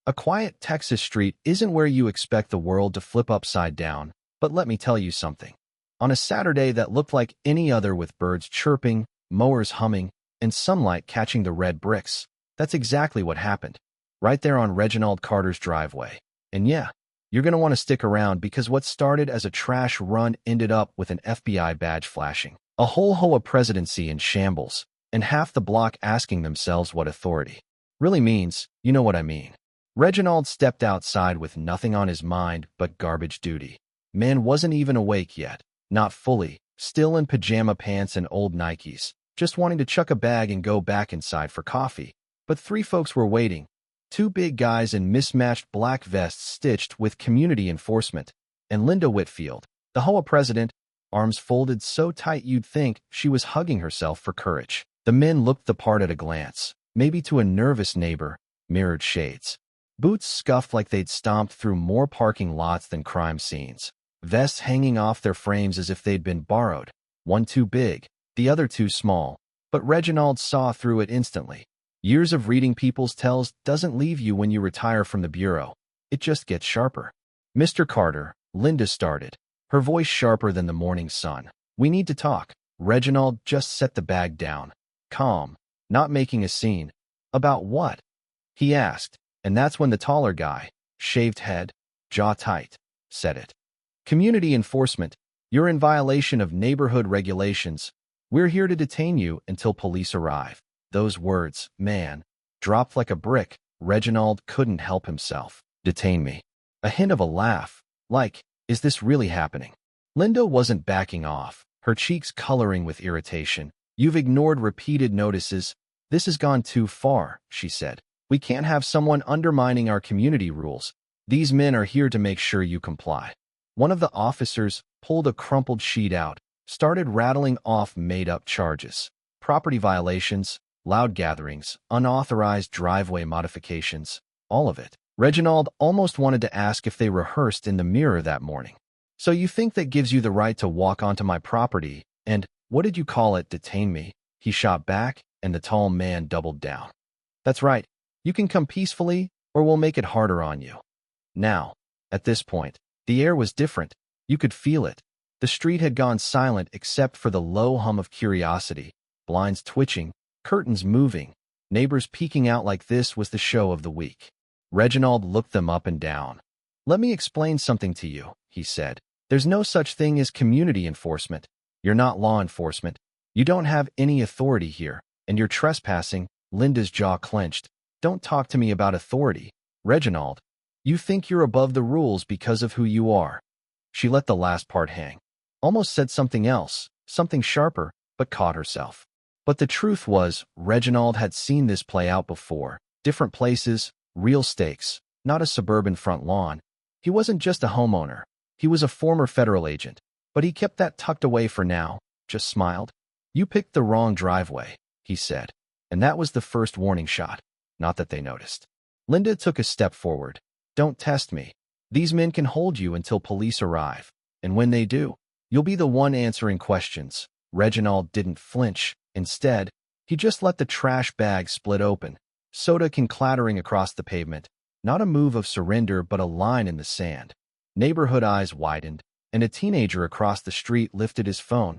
A quiet Texas street isn't where you expect the world to flip upside down, but let me tell you something. On a Saturday that looked like any other with birds chirping, mowers humming, and sunlight catching the red bricks, that's exactly what happened. Right there on Reginald Carter's driveway. And yeah, you're going to want to stick around because what started as a trash run ended up with an FBI badge flashing, a whole HOA presidency in shambles, and half the block asking themselves what authority really means. You know what I mean. Reginald stepped outside with nothing on his mind but garbage duty. Man wasn't even awake yet, not fully, still in pajama pants and old Nikes, just wanting to chuck a bag and go back inside for coffee. But three folks were waiting. Two big guys in mismatched black vests stitched with community enforcement, and Linda Whitfield, the HOA president, arms folded so tight you'd think she was hugging herself for courage. The men looked the part at a glance, maybe to a nervous neighbor, mirrored shades. Boots scuffed like they'd stomped through more parking lots than crime scenes. Vests hanging off their frames as if they'd been borrowed, one too big, the other too small. But Reginald saw through it instantly. Years of reading people's tells doesn't leave you when you retire from the bureau. It just gets sharper. Mr. Carter, Linda started, her voice sharper than the morning sun. We need to talk. Reginald just set the bag down, calm, not making a scene. About what? He asked, and that's when the taller guy, shaved head, jaw tight, said it. Community enforcement. You're in violation of neighborhood regulations. We're here to detain you until police arrive. Those words, man, dropped like a brick. Reginald couldn't help himself. Detain me. A hint of a laugh, like, is this really happening? Linda wasn't backing off, her cheeks coloring with irritation. You've ignored repeated notices. This has gone too far, she said. We can't have someone undermining our community rules. These men are here to make sure you comply. One of the officers pulled a crumpled sheet out, started rattling off made-up charges. Property violations, loud gatherings, unauthorized driveway modifications, all of it. Reginald almost wanted to ask if they rehearsed in the mirror that morning. So you think that gives you the right to walk onto my property and, what did you call it, detain me? He shot back, and the tall man doubled down. That's right. You can come peacefully, or we'll make it harder on you. Now, at this point, the air was different. You could feel it. The street had gone silent except for the low hum of curiosity, blinds twitching, curtains moving, neighbors peeking out like this was the show of the week. Reginald looked them up and down. Let me explain something to you, he said. There's no such thing as community enforcement. You're not law enforcement. You don't have any authority here, and you're trespassing. Linda's jaw clenched. Don't talk to me about authority, Reginald. You think you're above the rules because of who you are. She let the last part hang. Almost said something else, something sharper, but caught herself. But the truth was, Reginald had seen this play out before. Different places, real stakes, not a suburban front lawn. He wasn't just a homeowner. He was a former federal agent. But he kept that tucked away for now, just smiled. You picked the wrong driveway, he said. And that was the first warning shot. Not that they noticed. Linda took a step forward. Don't test me. These men can hold you until police arrive. And when they do, you'll be the one answering questions. Reginald didn't flinch. Instead, he just let the trash bag split open, soda can clattering across the pavement. Not a move of surrender, but a line in the sand. Neighborhood eyes widened, and a teenager across the street lifted his phone.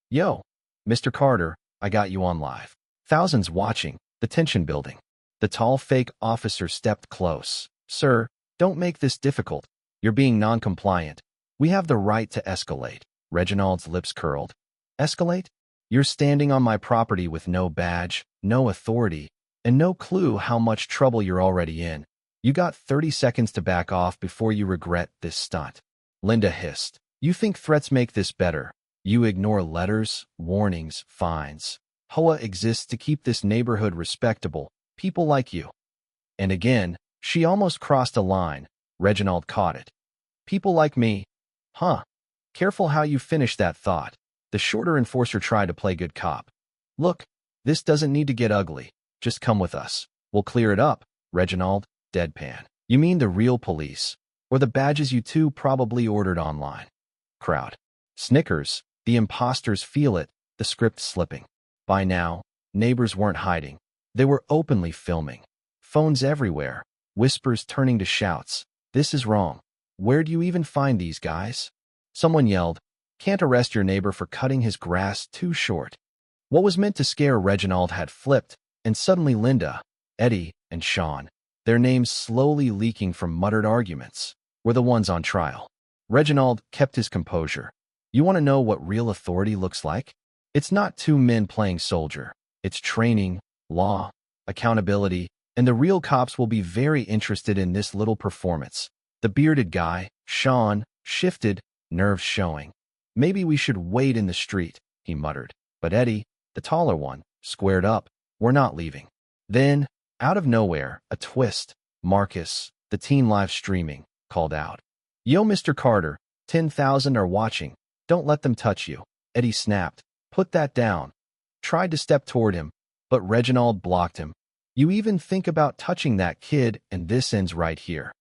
Yo, Mr. Carter, I got you on live. Thousands watching, the tension building. The tall fake officer stepped close. Sir, don't make this difficult. You're being non-compliant. We have the right to escalate. Reginald's lips curled. Escalate? You're standing on my property with no badge, no authority, and no clue how much trouble you're already in. You got 30 seconds to back off before you regret this stunt. Linda hissed. You think threats make this better? You ignore letters, warnings, fines. HOA exists to keep this neighborhood respectable, people like you. And again, she almost crossed a line. Reginald caught it. People like me? Huh. Careful how you finish that thought. The shorter enforcer tried to play good cop. Look, this doesn't need to get ugly. Just come with us. We'll clear it up. Reginald, deadpan. You mean the real police? Or the badges you two probably ordered online? Crowd. Snickers. The imposters feel it, the script slipping. By now, neighbors weren't hiding. They were openly filming. Phones everywhere. whispers turning to shouts. This is wrong. Where do you even find these guys? Someone yelled, can't arrest your neighbor for cutting his grass too short. What was meant to scare Reginald had flipped, and suddenly Linda, Eddie, and Sean, their names slowly leaking from muttered arguments, were the ones on trial. Reginald kept his composure. You want to know what real authority looks like? It's not two men playing soldier. It's training, law, accountability, and the real cops will be very interested in this little performance. The bearded guy, Sean, shifted, nerves showing. Maybe we should wait in the street, he muttered. But Eddie, the taller one, squared up. We're not leaving. Then, out of nowhere, a twist. Marcus, the teen live streaming, called out. Yo, Mr. Carter, 10,000 are watching. Don't let them touch you. Eddie snapped. Put that down. Tried to step toward him, but Reginald blocked him. You even think about touching that kid, and this ends right here.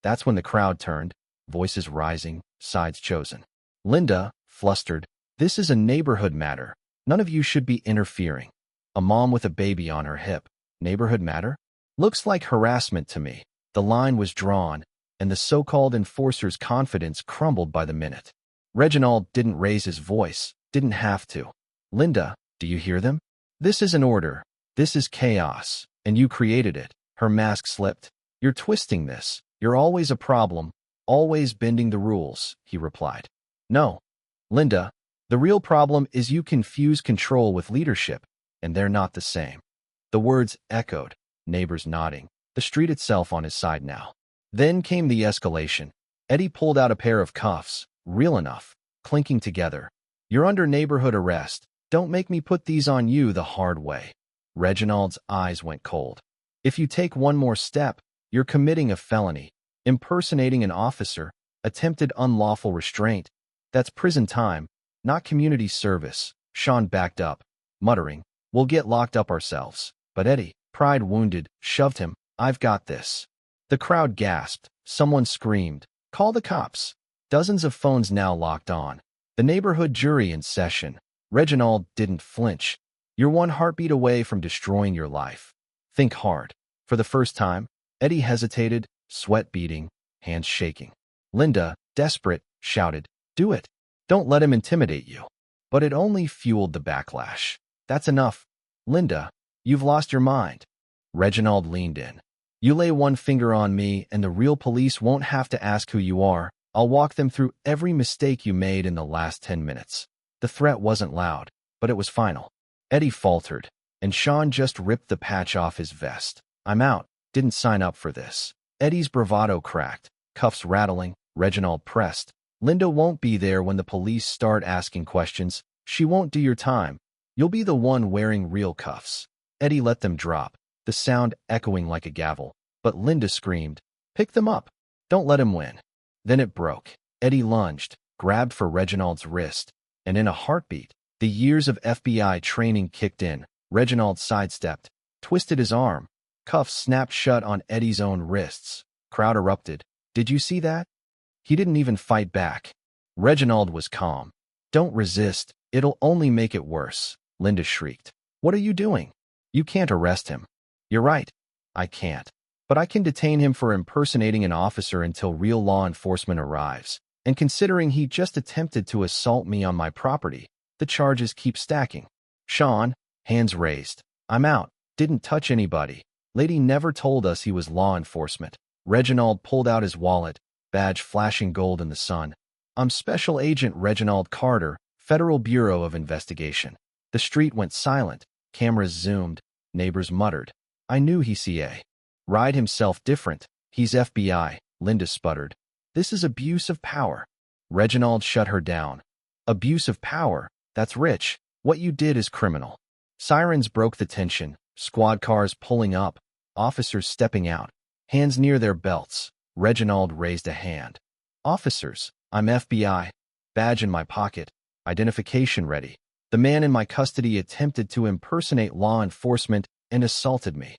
That's when the crowd turned, voices rising, sides chosen. Linda, flustered, this is a neighborhood matter. None of you should be interfering. A mom with a baby on her hip. Neighborhood matter? Looks like harassment to me. The line was drawn, and the so-called enforcer's confidence crumbled by the minute. Reginald didn't raise his voice, didn't have to. Linda, do you hear them? This is an order. This is chaos, and you created it. Her mask slipped. You're twisting this. You're always a problem, always bending the rules, he replied. No. Linda, the real problem is you confuse control with leadership, and they're not the same. The words echoed, neighbors nodding, the street itself on his side now. Then came the escalation. Eddie pulled out a pair of cuffs, real enough, clinking together. You're under neighborhood arrest. Don't make me put these on you the hard way. Reginald's eyes went cold. If you take one more step, you're committing a felony, impersonating an officer, attempted unlawful restraint. That's prison time, not community service. Sean backed up, muttering, we'll get locked up ourselves. But Eddie, pride wounded, shoved him. I've got this. The crowd gasped. Someone screamed, call the cops. Dozens of phones now locked on. The neighborhood jury in session. Reginald didn't flinch. You're one heartbeat away from destroying your life. Think hard. For the first time, Eddie hesitated, sweat beading, hands shaking. Linda, desperate, shouted, do it. Don't let him intimidate you. But it only fueled the backlash. That's enough. Linda, you've lost your mind. Reginald leaned in. You lay one finger on me and the real police won't have to ask who you are. I'll walk them through every mistake you made in the last 10 minutes. The threat wasn't loud, but it was final. Eddie faltered, and Sean just ripped the patch off his vest. I'm out. Didn't sign up for this. Eddie's bravado cracked, cuffs rattling. Reginald pressed. Linda won't be there when the police start asking questions. She won't do your time. You'll be the one wearing real cuffs. Eddie let them drop, the sound echoing like a gavel. But Linda screamed, pick them up. Don't let him win. Then it broke. Eddie lunged, grabbed for Reginald's wrist, and in a heartbeat, the years of FBI training kicked in. Reginald sidestepped, twisted his arm. Cuffs snapped shut on Eddie's own wrists. Crowd erupted. Did you see that? He didn't even fight back. Reginald was calm. Don't resist. It'll only make it worse. Linda shrieked. What are you doing? You can't arrest him. You're right. I can't. But I can detain him for impersonating an officer until real law enforcement arrives. And considering he just attempted to assault me on my property, the charges keep stacking. Sean, hands raised. I'm out. Didn't touch anybody. Lady never told us he was law enforcement. Reginald pulled out his wallet, badge flashing gold in the sun. I'm Special Agent Reginald Carter, Federal Bureau of Investigation. The street went silent. Cameras zoomed. Neighbors muttered. I knew he's CA. Ride himself different. He's FBI, Linda sputtered. This is abuse of power. Reginald shut her down. Abuse of power? That's rich. What you did is criminal. Sirens broke the tension. Squad cars pulling up. Officers stepping out. Hands near their belts. Reginald raised a hand. Officers, I'm FBI. Badge in my pocket. Identification ready. The man in my custody attempted to impersonate law enforcement and assaulted me.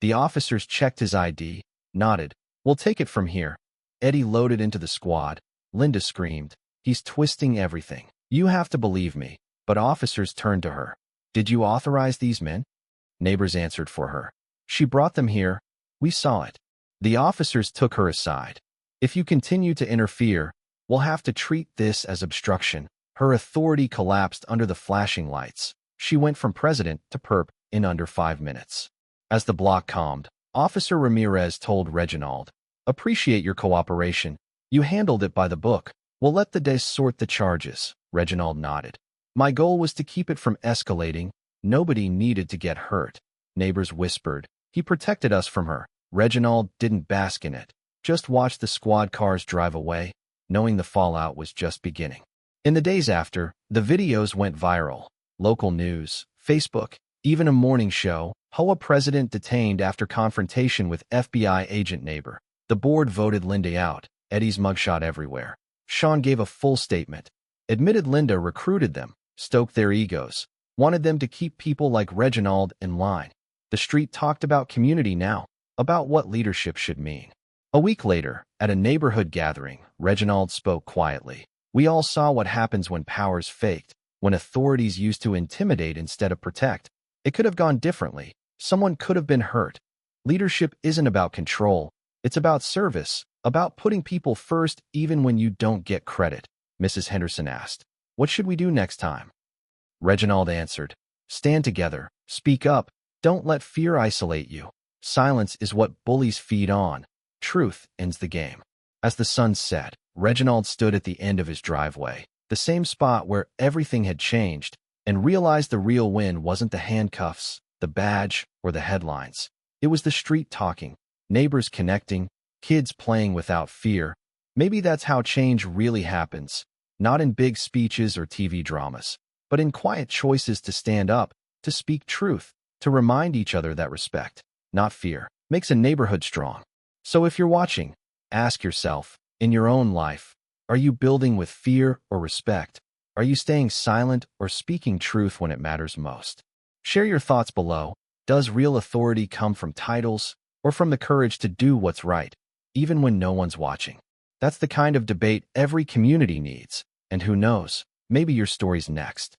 The officers checked his ID, nodded. We'll take it from here. Eddie loaded into the squad. Linda screamed. He's twisting everything. You have to believe me. But officers turned to her. Did you authorize these men? Neighbors answered for her. She brought them here. We saw it. The officers took her aside. If you continue to interfere, we'll have to treat this as obstruction. Her authority collapsed under the flashing lights. She went from president to perp in under 5 minutes. As the block calmed, Officer Ramirez told Reginald, "Appreciate your cooperation. You handled it by the book. We'll let the day sort the charges." Reginald nodded. "My goal was to keep it from escalating. Nobody needed to get hurt." Neighbors whispered. "He protected us from her." Reginald didn't bask in it, just watched the squad cars drive away, knowing the fallout was just beginning. In the days after, the videos went viral. Local news, Facebook, even a morning show. HOA president detained after confrontation with FBI agent neighbor. The board voted Linda out. Eddie's mugshot everywhere. Sean gave a full statement. Admitted Linda recruited them, stoked their egos, wanted them to keep people like Reginald in line. The street talked about community now, about what leadership should mean. A week later, at a neighborhood gathering, Reginald spoke quietly. "We all saw what happens when power's faked, when authorities used to intimidate instead of protect. It could have gone differently. Someone could have been hurt. Leadership isn't about control. It's about service, about putting people first even when you don't get credit." Mrs. Henderson asked, "What should we do next time?" Reginald answered, "Stand together, speak up, don't let fear isolate you. Silence is what bullies feed on. Truth ends the game." As the sun set, Reginald stood at the end of his driveway, the same spot where everything had changed, and realized the real win wasn't the handcuffs, the badge, or the headlines. It was the street talking, neighbors connecting, kids playing without fear. Maybe that's how change really happens, not in big speeches or TV dramas, but in quiet choices to stand up, to speak truth, to remind each other that respect, not fear, makes a neighborhood strong. So if you're watching, ask yourself, in your own life, are you building with fear or respect? Are you staying silent or speaking truth when it matters most? Share your thoughts below. Does real authority come from titles or from the courage to do what's right, even when no one's watching? That's the kind of debate every community needs. And who knows, maybe your story's next.